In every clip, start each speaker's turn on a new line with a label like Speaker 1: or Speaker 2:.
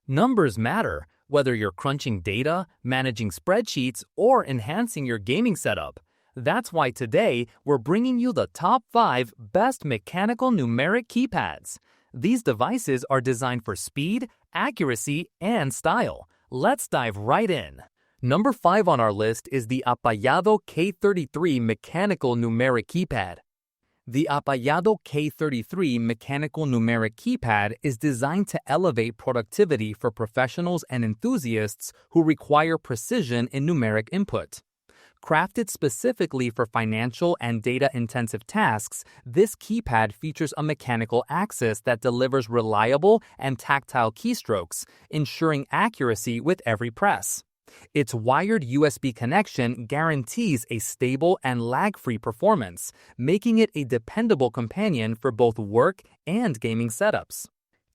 Speaker 1: Numbers matter, whether you're crunching data, managing spreadsheets, or enhancing your gaming setup. That's why today we're bringing you the top 5 best mechanical numeric keypads. These devices are designed for speed, accuracy, and style. Let's dive right in. Number 5 on our list is the Apayado K33 mechanical numeric keypad. The Apayado K33 mechanical numeric keypad is designed to elevate productivity for professionals and enthusiasts who require precision in numeric input. Crafted specifically for financial and data-intensive tasks, this keypad features a mechanical axis that delivers reliable and tactile keystrokes, ensuring accuracy with every press. Its wired USB connection guarantees a stable and lag-free performance, making it a dependable companion for both work and gaming setups.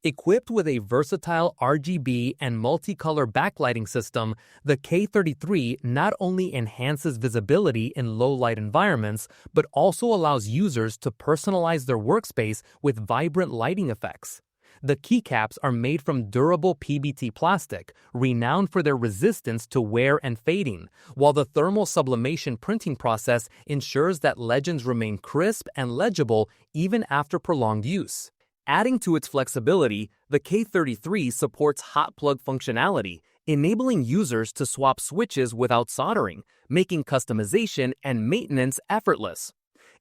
Speaker 1: Equipped with a versatile RGB and multicolor backlighting system, the K33 not only enhances visibility in low-light environments, but also allows users to personalize their workspace with vibrant lighting effects. The keycaps are made from durable PBT plastic, renowned for their resistance to wear and fading, while the thermal sublimation printing process ensures that legends remain crisp and legible even after prolonged use. Adding to its flexibility, the K33 supports hot plug functionality, enabling users to swap switches without soldering, making customization and maintenance effortless.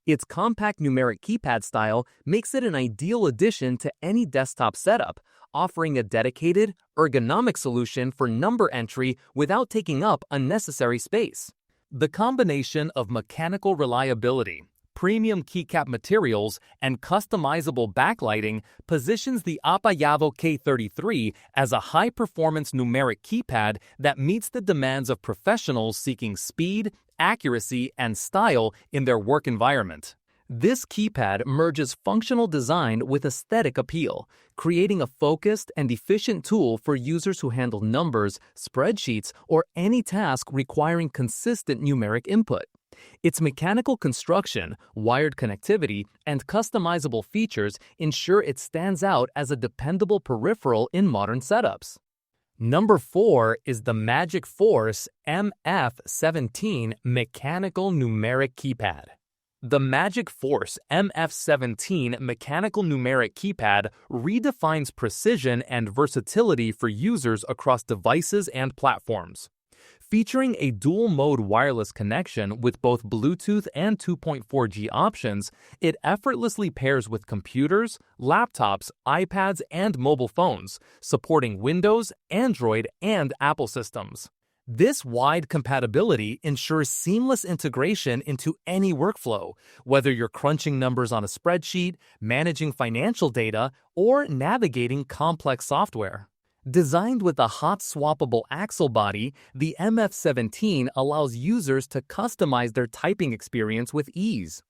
Speaker 1: Its compact numeric keypad style makes it an ideal addition to any desktop setup, offering a dedicated, ergonomic solution for number entry without taking up unnecessary space. The combination of mechanical reliability, premium keycap materials, and customizable backlighting positions the Apayado K33 as a high-performance numeric keypad that meets the demands of professionals seeking speed, accuracy, and style in their work environment. This keypad merges functional design with aesthetic appeal, creating a focused and efficient tool for users who handle numbers, spreadsheets, or any task requiring consistent numeric input. Its mechanical construction, wired connectivity, and customizable features ensure it stands out as a dependable peripheral in modern setups. Number 4 is the Magic Force MF17 mechanical numeric keypad. The Magic Force MF17 mechanical numeric keypad redefines precision and versatility for users across devices and platforms. Featuring a dual-mode wireless connection with both Bluetooth and 2.4G options, it effortlessly pairs with computers, laptops, iPads, and mobile phones, supporting Windows, Android, and Apple systems. This wide compatibility ensures seamless integration into any workflow, whether you're crunching numbers on a spreadsheet, managing financial data, or navigating complex software. Designed with a hot swappable axle body, the MF17 allows users to customize their typing experience with ease.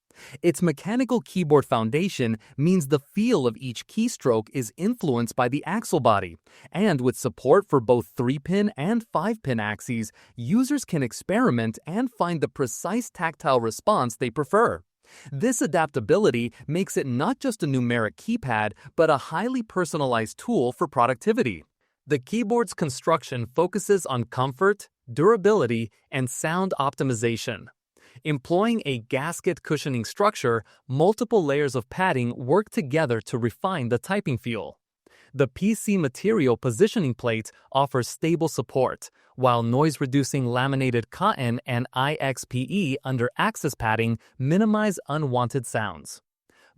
Speaker 1: Its mechanical keyboard foundation means the feel of each keystroke is influenced by the axle body, and with support for both 3-pin and 5-pin axes, users can experiment and find the precise tactile response they prefer. This adaptability makes it not just a numeric keypad, but a highly personalized tool for productivity. The keyboard's construction focuses on comfort, durability, and sound optimization. Employing a gasket cushioning structure, multiple layers of padding work together to refine the typing feel. The PC material positioning plate offers stable support, while noise-reducing laminated cotton and IXPE under access padding minimize unwanted sounds.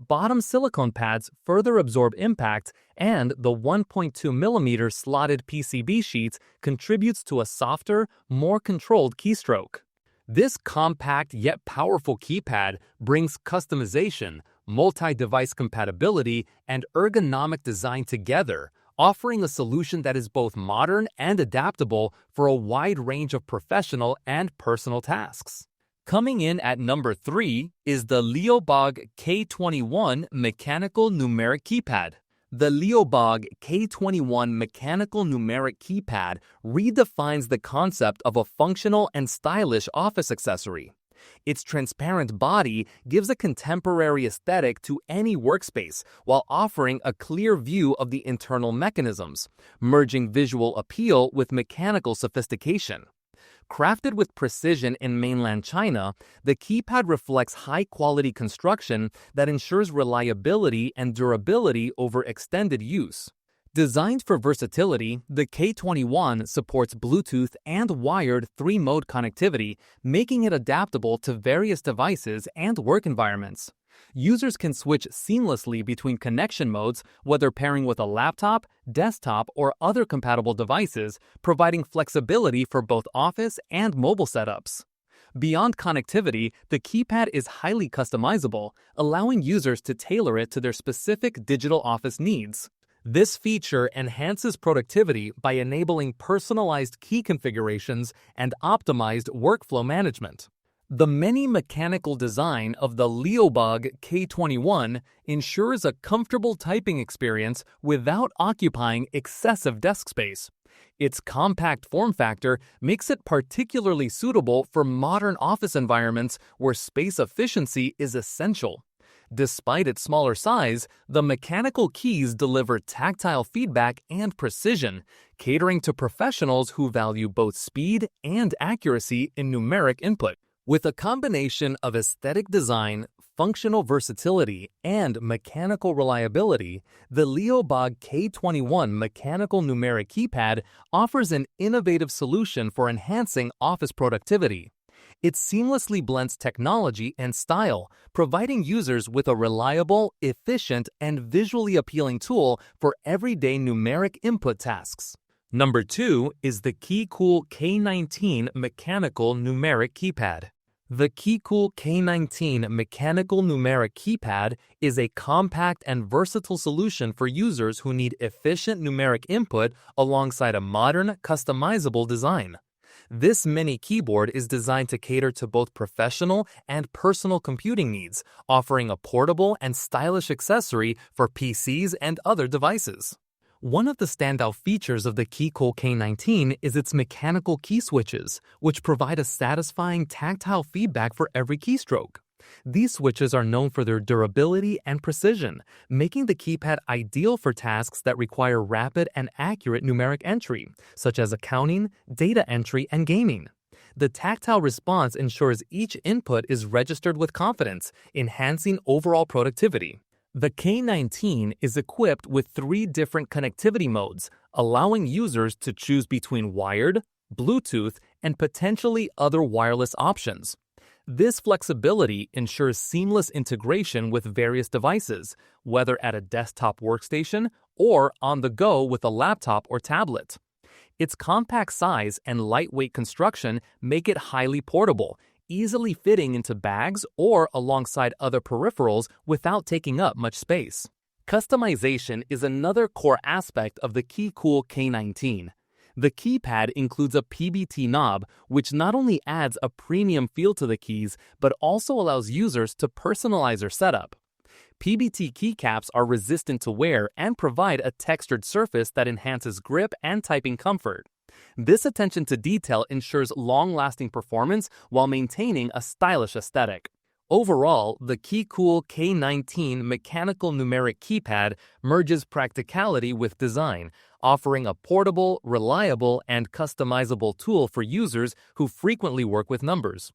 Speaker 1: Bottom silicone pads further absorb impact, and the 1.2mm slotted PCB sheets contributes to a softer, more controlled keystroke. This compact yet powerful keypad brings customization, multi-device compatibility, and ergonomic design together, offering a solution that is both modern and adaptable for a wide range of professional and personal tasks. Coming in at number 3 is the Leobog K21 mechanical numeric keypad. The Leobog K21 mechanical numeric keypad redefines the concept of a functional and stylish office accessory. Its transparent body gives a contemporary aesthetic to any workspace while offering a clear view of the internal mechanisms, merging visual appeal with mechanical sophistication. Crafted with precision in mainland China, the keypad reflects high-quality construction that ensures reliability and durability over extended use. Designed for versatility, the K21 supports Bluetooth and wired 3-mode connectivity, making it adaptable to various devices and work environments. Users can switch seamlessly between connection modes, whether pairing with a laptop, desktop, or other compatible devices, providing flexibility for both office and mobile setups. Beyond connectivity, the keypad is highly customizable, allowing users to tailor it to their specific digital office needs. This feature enhances productivity by enabling personalized key configurations and optimized workflow management. The many mechanical design of the Leobog K21 ensures a comfortable typing experience without occupying excessive desk space. Its compact form factor makes it particularly suitable for modern office environments where space efficiency is essential. Despite its smaller size, the mechanical keys deliver tactile feedback and precision, catering to professionals who value both speed and accuracy in numeric input. With a combination of aesthetic design, functional versatility, and mechanical reliability, the Leobog K21 mechanical numeric keypad offers an innovative solution for enhancing office productivity. It seamlessly blends technology and style, providing users with a reliable, efficient, and visually appealing tool for everyday numeric input tasks. Number 2 is the Keycool K19 mechanical numeric keypad. The Keycool K19 mechanical numeric keypad is a compact and versatile solution for users who need efficient numeric input alongside a modern, customizable design. This mini keyboard is designed to cater to both professional and personal computing needs, offering a portable and stylish accessory for PCs and other devices. One of the standout features of the Keycool K19 is its mechanical key switches, which provide a satisfying tactile feedback for every keystroke. These switches are known for their durability and precision, making the keypad ideal for tasks that require rapid and accurate numeric entry, such as accounting, data entry, and gaming. The tactile response ensures each input is registered with confidence, enhancing overall productivity. The K19 is equipped with 3 different connectivity modes, allowing users to choose between wired, Bluetooth, and potentially other wireless options. This flexibility ensures seamless integration with various devices, whether at a desktop workstation or on the go with a laptop or tablet. Its compact size and lightweight construction make it highly portable, easily fitting into bags or alongside other peripherals without taking up much space. Customization is another core aspect of the Keycool K19. The keypad includes a PBT knob, which not only adds a premium feel to the keys, but also allows users to personalize their setup. PBT keycaps are resistant to wear and provide a textured surface that enhances grip and typing comfort. This attention to detail ensures long-lasting performance while maintaining a stylish aesthetic. Overall, the Keycool K19 mechanical numeric keypad merges practicality with design, offering a portable, reliable, and customizable tool for users who frequently work with numbers.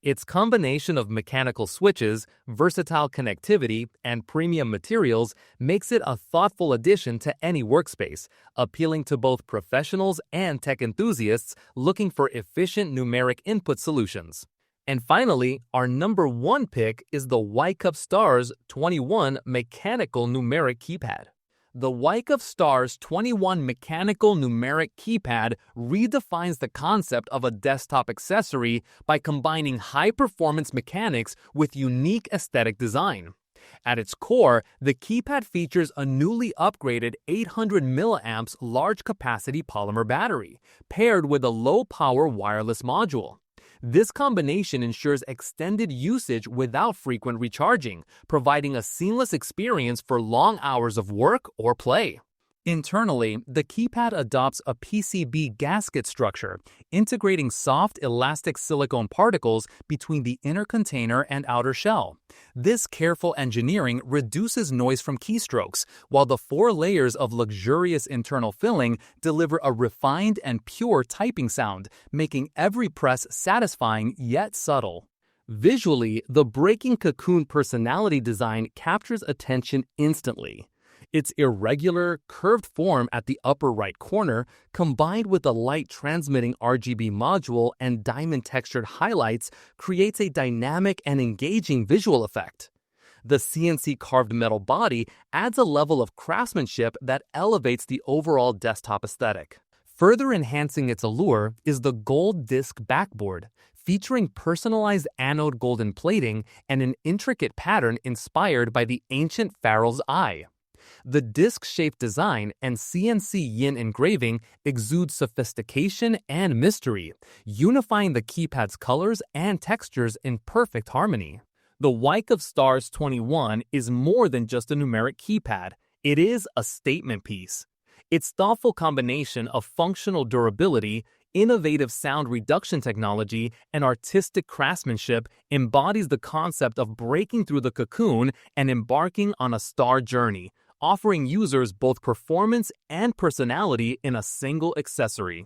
Speaker 1: Its combination of mechanical switches, versatile connectivity, and premium materials makes it a thoughtful addition to any workspace, appealing to both professionals and tech enthusiasts looking for efficient numeric input solutions. And finally, our number 1 pick is the Weikav Stars-21 mechanical numeric keypad. The Weikav Stars-21 mechanical numeric keypad redefines the concept of a desktop accessory by combining high-performance mechanics with unique aesthetic design. At its core, the keypad features a newly upgraded 800 mAh large-capacity polymer battery, paired with a low-power wireless module. This combination ensures extended usage without frequent recharging, providing a seamless experience for long hours of work or play. Internally, the keypad adopts a PCB gasket structure, integrating soft elastic silicone particles between the inner container and outer shell. This careful engineering reduces noise from keystrokes, while the 4 layers of luxurious internal filling deliver a refined and pure typing sound, making every press satisfying yet subtle. Visually, the breaking cocoon personality design captures attention instantly. Its irregular, curved form at the upper right corner, combined with a light-transmitting RGB module and diamond-textured highlights, creates a dynamic and engaging visual effect. The CNC-carved metal body adds a level of craftsmanship that elevates the overall desktop aesthetic. Further enhancing its allure is the gold disc backboard, featuring personalized anode golden plating and an intricate pattern inspired by the ancient pharaoh's eye. The disc-shaped design and CNC yin engraving exude sophistication and mystery, unifying the keypad's colors and textures in perfect harmony. The Weikav Stars-21 is more than just a numeric keypad. It is a statement piece. Its thoughtful combination of functional durability, innovative sound reduction technology, and artistic craftsmanship embodies the concept of breaking through the cocoon and embarking on a star journey, offering users both performance and personality in a single accessory.